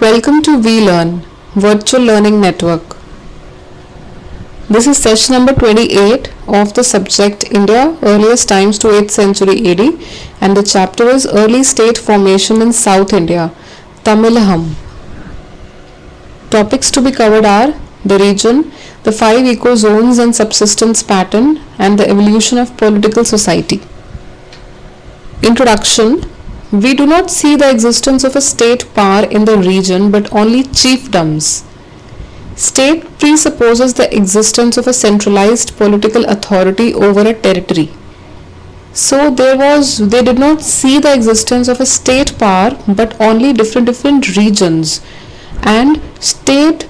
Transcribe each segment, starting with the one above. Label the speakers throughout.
Speaker 1: Welcome to VLearn, Virtual Learning Network. This is session number 28 of the subject India, Earliest Times to 8th Century AD, and the chapter is Early State Formation in South India, Tamilaham. Topics to be covered are the region, the 5 ecozones and subsistence pattern, and the evolution of political society. Introduction. We do not see the existence of a state power in the region but only chiefdoms. State presupposes the existence of a centralized political authority over a territory. So they did not see the existence of a state power but only different regions, and state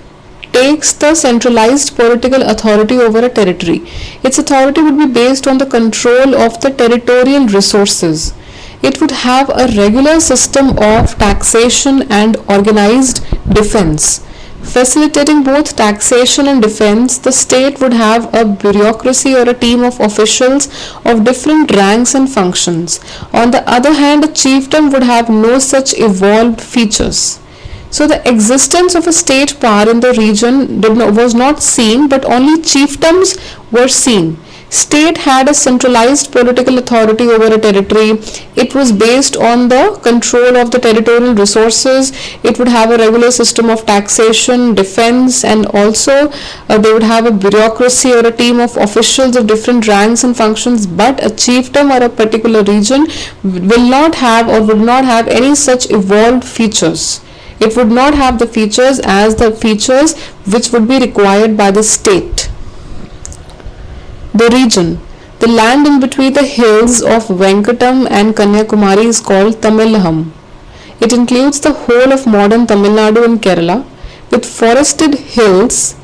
Speaker 1: takes the centralized political authority over a territory. Its authority would be based on the control of the territorial resources. It would have a regular system of taxation and organized defense. Facilitating both taxation and defense, the state would have a bureaucracy or a team of officials of different ranks and functions. On the other hand, a chiefdom would have no such evolved features. So the existence of a state power in the region was not seen, but only chiefdoms were seen. State had a centralized political authority over a territory. It was based on the control of the territorial resources. It would have a regular system of taxation, defense, and also they would have a bureaucracy or a team of officials of different ranks and functions. But a chiefdom or a particular region will not have or would not have any such evolved features. It would not have the features as the features which would be required by the state. The region. The land in between the hills of Venkatam and Kanyakumari is called Tamilaham. It includes the whole of modern Tamil Nadu and Kerala, with forested hills,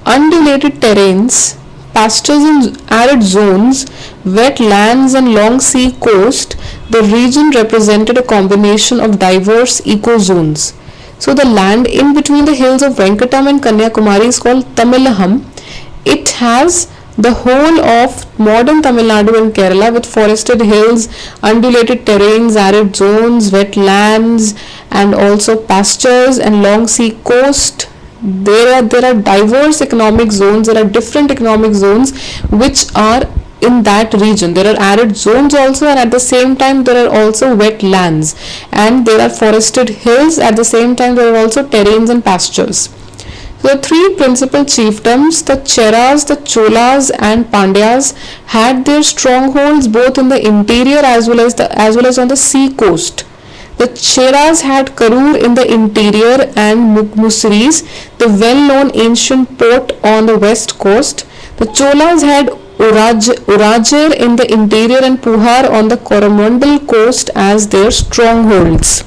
Speaker 1: undulated terrains, pastures in arid zones, wet lands and long sea coast. The region represented a combination of diverse ecozones. So the land in between the hills of Venkatam and Kanyakumari is called Tamilaham. It has the whole of modern Tamil Nadu and Kerala with forested hills, undulated terrains, arid zones, wet lands, and also pastures and long sea coast. There are diverse economic zones. There are different economic zones which are in that region. There are arid zones also, and at the same time there are also wet lands, and there are forested hills. At the same time there are also terrains and pastures. The 3 principal chiefdoms, the Cheras, the Cholas and Pandyas, had their strongholds both in the interior as well as on the sea coast. The Cheras had Karur in the interior and Mussiris, the well-known ancient port on the west coast. The Cholas had Urajer in the interior and Puhar on the Coromandel coast as their strongholds.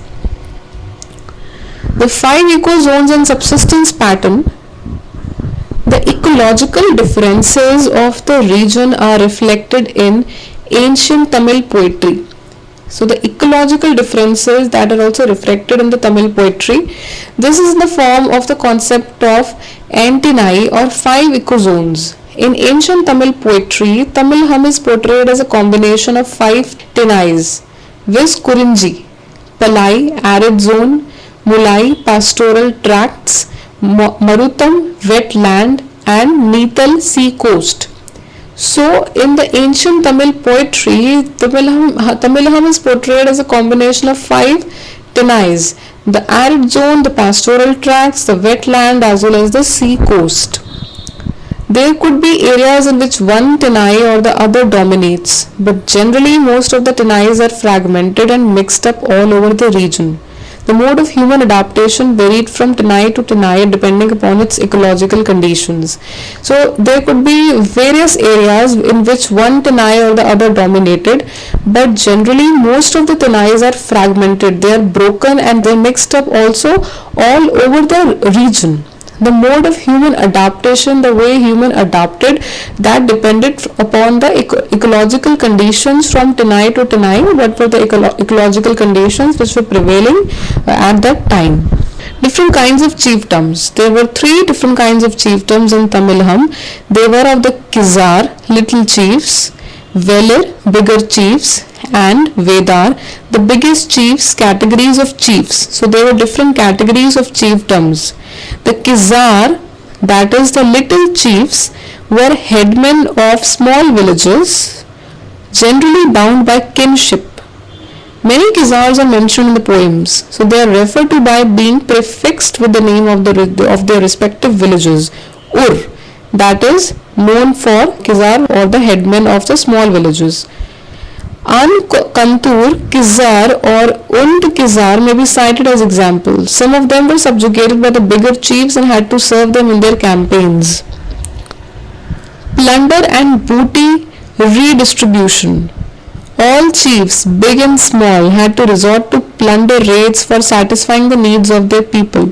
Speaker 1: The 5 ecozones and subsistence pattern. The ecological differences of the region are reflected in ancient Tamil poetry. So the ecological differences that are also reflected in the Tamil poetry. This is in the form of the concept of antennae or 5 ecozones. In ancient Tamil poetry, Tamilaham is portrayed as a combination of 5 tenais, viz. Kurinji, Palai, arid zone, Mulai, pastoral tracts, Marutam, wet land, and Neetal, sea coast. So in the ancient Tamil poetry, Tamilaham is portrayed as a combination of 5 tenais, the arid zone, the pastoral tracts, the wet land, as well as the sea coast. There could be areas in which one tenai or the other dominates, but generally most of the tenais are fragmented and mixed up all over the region. The mode of human adaptation varied from tenai to tenai depending upon its ecological conditions. So there could be various areas in which one tenai or the other dominated, but generally most of the tenais are fragmented, they are broken and they are mixed up also all over the region. The mode of human adaptation, the way human adapted, that depended upon the ecological conditions from tenai to tenai. What were the ecological conditions which were prevailing at that time? Different kinds of chiefdoms. There were 3 different kinds of chiefdoms in Tamilaham. They were of the Kizar, little chiefs, Velir, bigger chiefs, and Vedar, the biggest chiefs, categories of chiefs. So there were different categories of chiefdoms. The Kizar, that is the little chiefs, were headmen of small villages, generally bound by kinship. Many Kizars are mentioned in the poems, so they are referred to by being prefixed with the name of their respective villages. Ur, that is known for Kizar or the headmen of the small villages. Kantur, Kizar or Und Kizar may be cited as examples. Some of them were subjugated by the bigger chiefs and had to serve them in their campaigns. Plunder and booty redistribution. All chiefs, big and small, had to resort to plunder raids for satisfying the needs of their people.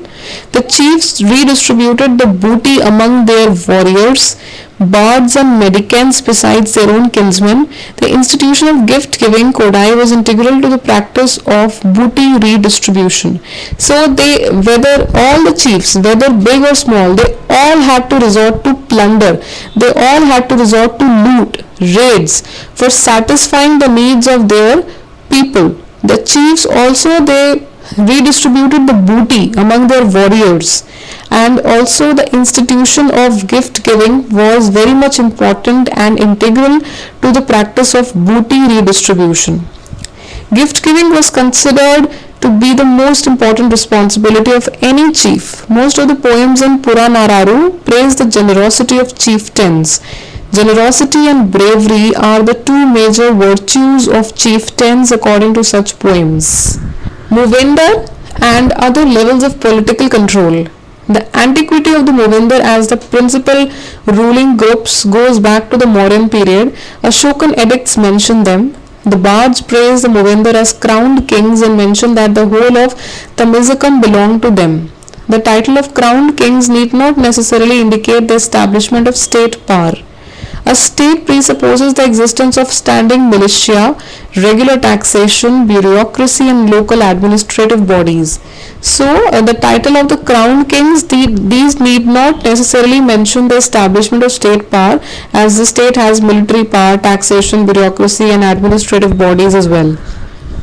Speaker 1: The chiefs redistributed the booty among their warriors, bards and mendicants besides their own kinsmen. The institution of gift-giving Kodai was integral to the practice of booty redistribution. So whether all the chiefs, whether big or small, they all had to resort to plunder. They all had to resort to loot, raids for satisfying the needs of their people. The chiefs also, they redistributed the booty among their warriors, and also the institution of gift giving was very much important and integral to the practice of booty redistribution. Gift giving was considered to be the most important responsibility of any chief. Most of the poems in Puranararu praise the generosity of chieftains. Generosity and bravery are the two major virtues of chieftains according to such poems. Movinder and other levels of political control. The antiquity of the Movinder as the principal ruling groups goes back to the Mauryan period. Ashokan edicts mention them. The bards praise the Movinder as crowned kings and mention that the whole of Tamizakam belonged to them. The title of crowned kings need not necessarily indicate the establishment of state power. A state presupposes the existence of standing militia, regular taxation, bureaucracy and local administrative bodies. So the title of the crowned kings, these need not necessarily mention the establishment of state power, as the state has military power, taxation, bureaucracy and administrative bodies as well.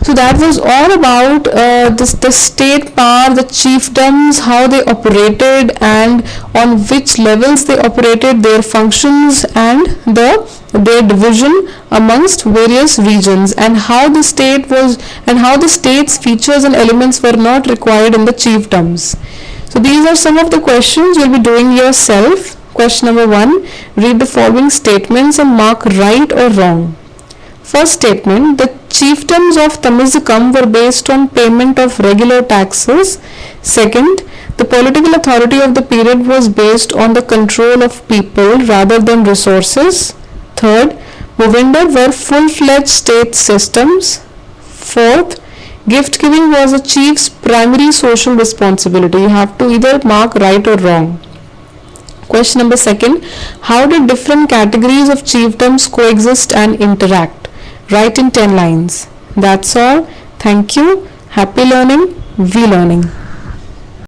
Speaker 1: So that was all about the state power, the chiefdoms, how they operated and on which levels they operated, their functions and their division amongst various regions, and how the state's features and elements were not required in the chiefdoms. So these are some of the questions you'll be doing yourself. Question number 1, read the following statements and mark right or wrong. First statement, the chiefdoms of Tamizakam were based on payment of regular taxes. Second, the political authority of the period was based on the control of people rather than resources. Third, Movinder were full-fledged state systems. Fourth, gift giving was a chief's primary social responsibility. You have to either mark right or wrong. Question number 2, how did different categories of chiefdoms coexist and interact? Write in 10 lines. That's all. Thank you. Happy learning. We learning.